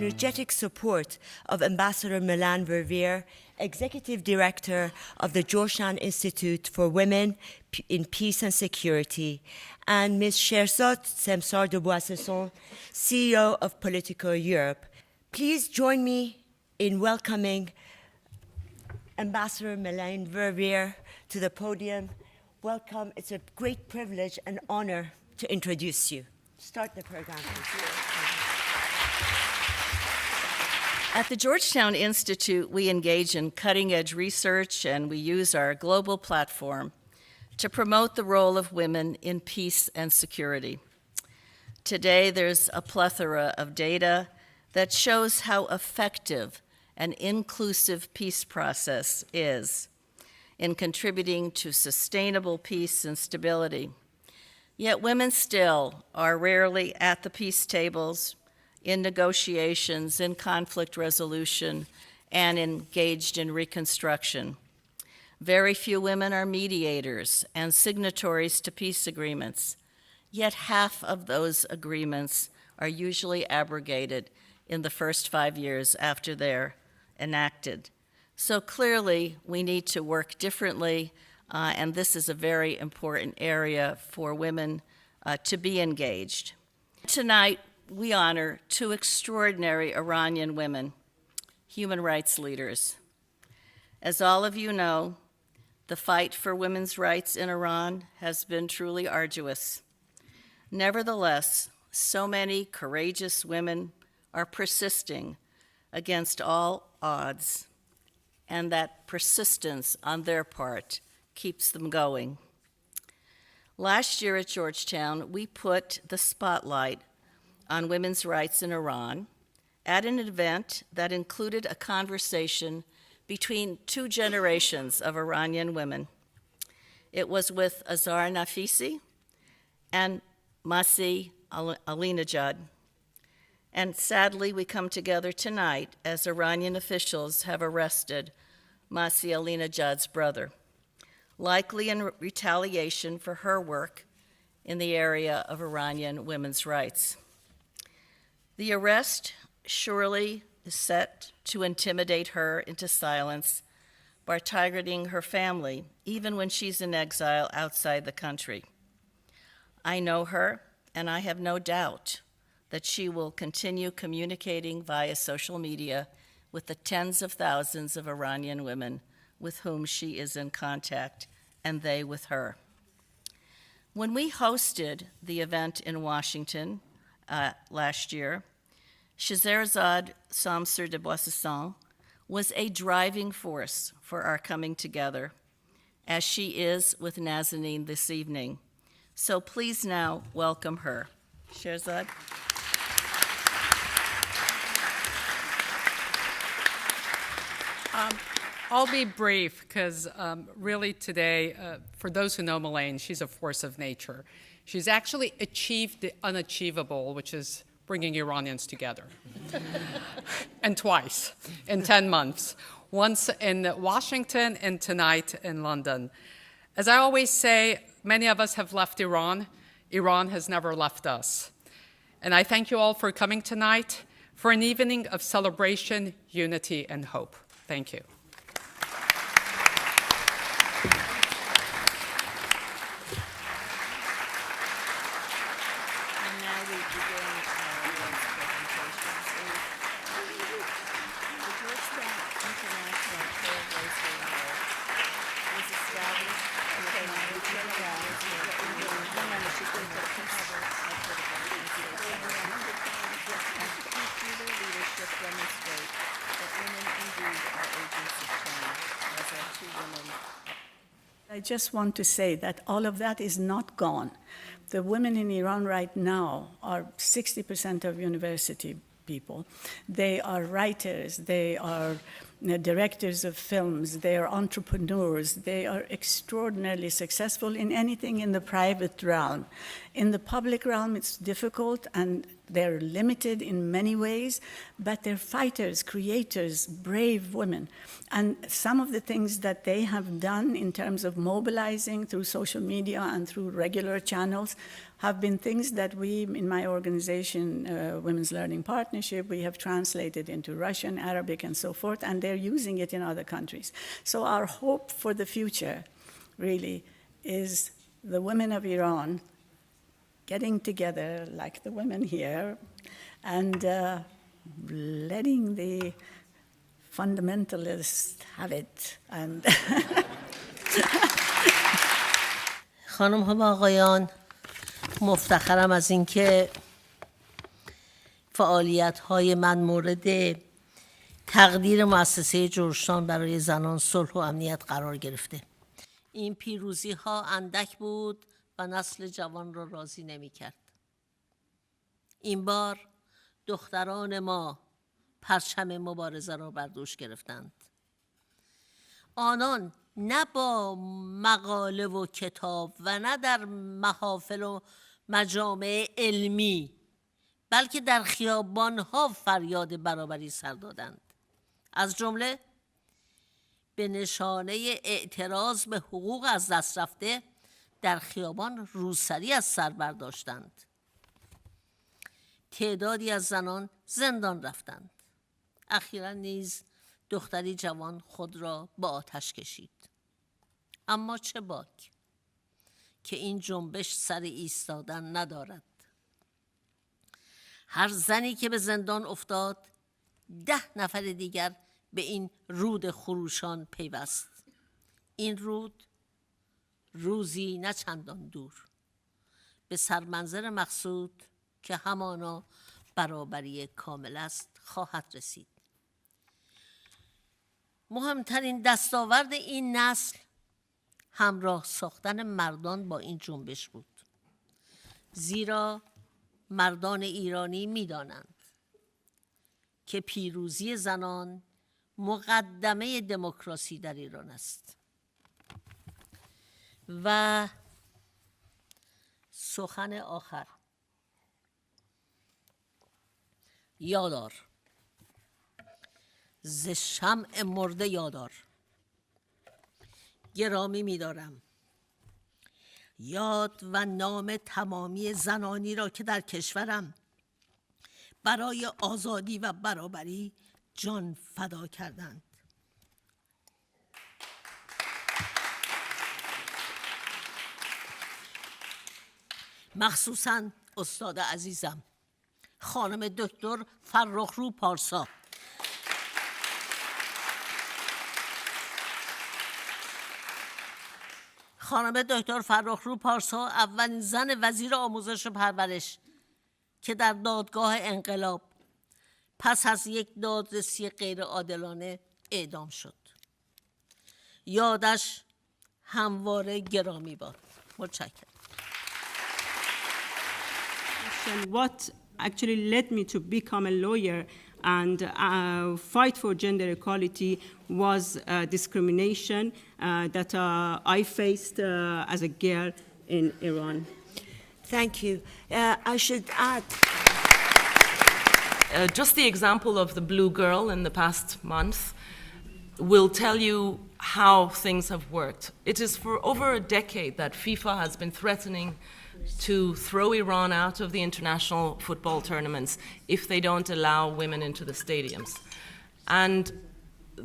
energetic support of Ambassador Milan Verveer, Executive Director of the Georgetown Institute for Women in Peace and Security, and Ms. Sherzad Semsar de Boissesson, CEO of Politico Europe. Please join me in welcoming Ambassador Milan Verveer to the podium. Welcome. It's a great privilege and honor to introduce you. Start the program. At the Georgetown Institute, we engage in cutting-edge research, and we use our global platform to promote the role of women in peace and security. Today, there's a plethora of data that shows how effective an inclusive peace process is in contributing to sustainable peace and stability. Yet women still are rarely at the peace tables, in negotiations, in conflict resolution, and engaged in reconstruction. Very few women are mediators and signatories to peace agreements, yet half of those agreements are usually abrogated in the first 5 years after they're enacted. So clearly, we need to work differently, and this is a very important area for women to be engaged. Tonight, we honor two extraordinary Iranian women, human rights leaders. As all of you know, the fight for women's rights in Iran has been truly arduous. Nevertheless, so many courageous women are persisting against all odds, and that persistence on their part keeps them going. Last year at Georgetown, we put the spotlight on women's rights in Iran at an event that included a conversation between two generations of Iranian women. It was with Azar Nafisi and Masih Alinejad. And sadly, we come together tonight as Iranian officials have arrested Masih Alinejad's brother, likely in retaliation for her work in the area of Iranian women's rights. The arrest surely is set to intimidate her into silence by targeting her family, even when she's in exile outside the country. I know her, and I have no doubt that she will continue communicating via social media with the tens of thousands of Iranian women with whom she is in contact, and they with her. When we hosted the event in Washington last year, Sherzad Semsar de Boissesson was a driving force for our coming together, as she is with Nazanin this evening. So please now welcome her. Sherzad. I'll be brief because really today, for those who know Milan, she's a force of nature. She's actually achieved the unachievable, which is bringing Iranians together. And twice in 10 months, once in Washington and tonight in London. As I always say, many of us have left Iran. Iran has never left us. And I thank you all for coming tonight for an evening of celebration, unity, and hope. Thank you. I just want to say that all of that is not gone. The women in Iran right now are 60% of university people. They are writers, they are directors of films, they are entrepreneurs, they are extraordinarily successful in anything in the private realm. In the public realm, it's difficult and they're limited in many ways, but they're fighters, creators, brave women. And some of the things that they have done in terms of mobilizing through social media and through regular channels have been things that we, in my organization, Women's Learning Partnership, we have translated into Russian, Arabic, and so forth, and they're using it in other countries. So our hope for the future, really, is the women of Iran getting together, like the women here, and letting the fundamentalists have it. And خانم ها و آقایان، مفتخرم از اینکه فعالیت‌های من مورد تقدیر موسسه جورجتاون برای زنان، صلح و امنیت قرار گرفته. این پیروزی‌ها اندک بود و نسل جوان را راضی نمی‌کرد. این بار دختران ما پرچم مبارزه را بر دوش گرفتند. آنان نه با مقاله و کتاب و نه در محافل و مجامع علمی، بلکه در خیابان‌ها فریاد برابری سر دادند. از جمله به نشانه اعتراض به حقوق از دست رفته در خیابان روسری از سر برداشتند. تعدادی از زنان زندان رفتند. اخیراً نیز دختری جوان خود را به آتش کشید. اما چه باک که این جنبش سر ایستادن ندارد. هر زنی که به زندان افتاد 10 نفر دیگر به این رود خروشان پیوست. این رود روزی نه چندان دور به سرمنزل مقصود که همانا برابری کامل است خواهد رسید. مهمترین دستاورد این نسل همراه ساختن مردان با این جنبش بود. زیرا مردان ایرانی می‌دانند که پیروزی زنان مقدمه دموکراسی در ایران است. و سخن آخر، یادار، ز شمع مرده یادار. گرامی می‌دارم یاد و نام تمامی زنانی را که در کشورم برای آزادی و برابری جان فدا کردند. مخصوصاً استاد عزیزم خانم دکتر فرخرو پارسا، خانم دکتر فرخرو پارسا اولین زن وزیر آموزش و پرورش که در دادگاه انقلاب پس از یک دادرسی غیر عادلانه اعدام شد. یادش همواره گرامی باد. متشکرم. What actually led me to become a lawyer and fight for gender equality was discrimination that I faced as a girl in Iran. Thank you. I should add. Just the example of the blue girl in the past month will tell you how things have worked. It is for over a decade that FIFA has been threatening to throw Iran out of the international football tournaments if they don't allow women into the stadiums. And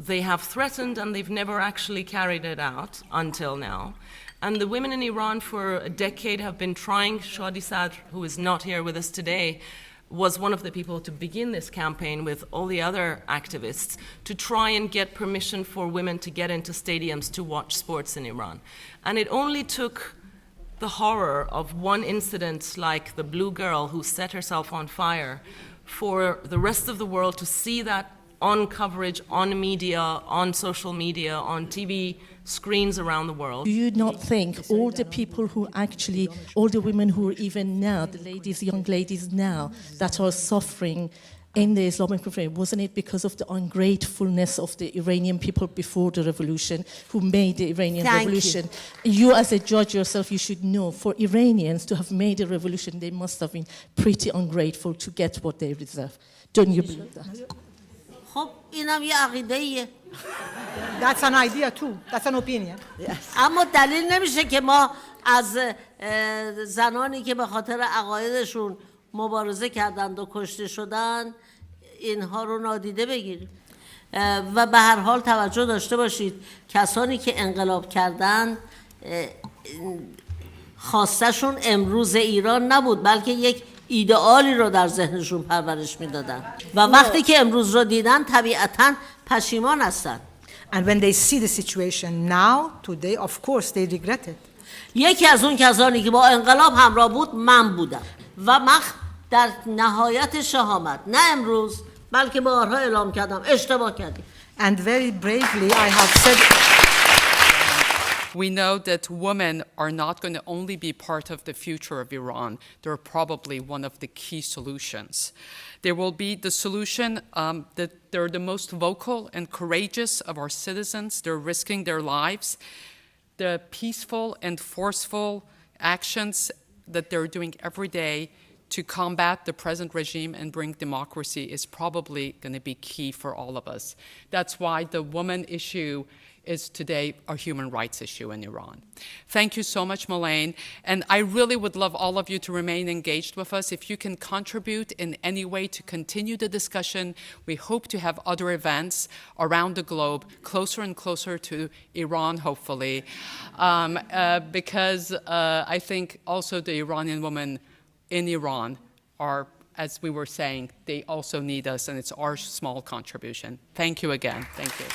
they have threatened and they've never actually carried it out until now. And the women in Iran for a decade have been trying. Shadi Sadr, who is not here with us today, was one of the people to begin this campaign with all the other activists to try and get permission for women to get into stadiums to watch sports in Iran. And it only took the horror of one incident like the blue girl who set herself on fire for the rest of the world to see that on coverage, on media, on social media, on TV screens around the world. Do you not think all the people who actually, all the women who are even now, the ladies, young ladies now, that are suffering in the Islamic Revolution, wasn't it because of the ungratefulness of the Iranian people before the revolution, who made the Iranian Thank revolution? You, as a judge yourself, you should know, for Iranians to have made a revolution, they must have been pretty ungrateful to get what they deserve. Don't you believe that? خب اینم یه عقیده‌ایه. That's an idea too. That's an opinion. اما دلیل نمیشه که ما از زنانی که به خاطر عقایدشون مبارزه کردند و کشته شدن اینها رو نادیده بگیریم. و به هر حال توجه داشته باشید کسانی که انقلاب کردن خواستشون امروز ایران نبود، بلکه یک ایدئالی رو در ذهنشون پرورش میدادن و وقتی که امروز رو دیدن طبیعتاً پشیمان هستن. And when they see the situation now, today, of course, they regret it. یکی از اون کسانی که با انقلاب همراه بود من بودم و من در نهایت شهامت نه امروز بلکه بارها اعلام کردم اشتباه کردیم. And very bravely, I have said. We know that women are not going to only be part of the future of Iran. They're probably one of the key solutions. There will be the solution that they're the most vocal and courageous of our citizens. They're risking their lives. The peaceful and forceful actions that they're doing every day to combat the present regime and bring democracy is probably going to be key for all of us. That's why the woman issue is today a human rights issue in Iran. Thank you so much, Melaine. And I really would love all of you to remain engaged with us. If you can contribute in any way to continue the discussion, we hope to have other events around the globe, closer and closer to Iran, hopefully, because I think also the Iranian women in Iran are, as we were saying, they also need us, and it's our small contribution. Thank you again. Thank you.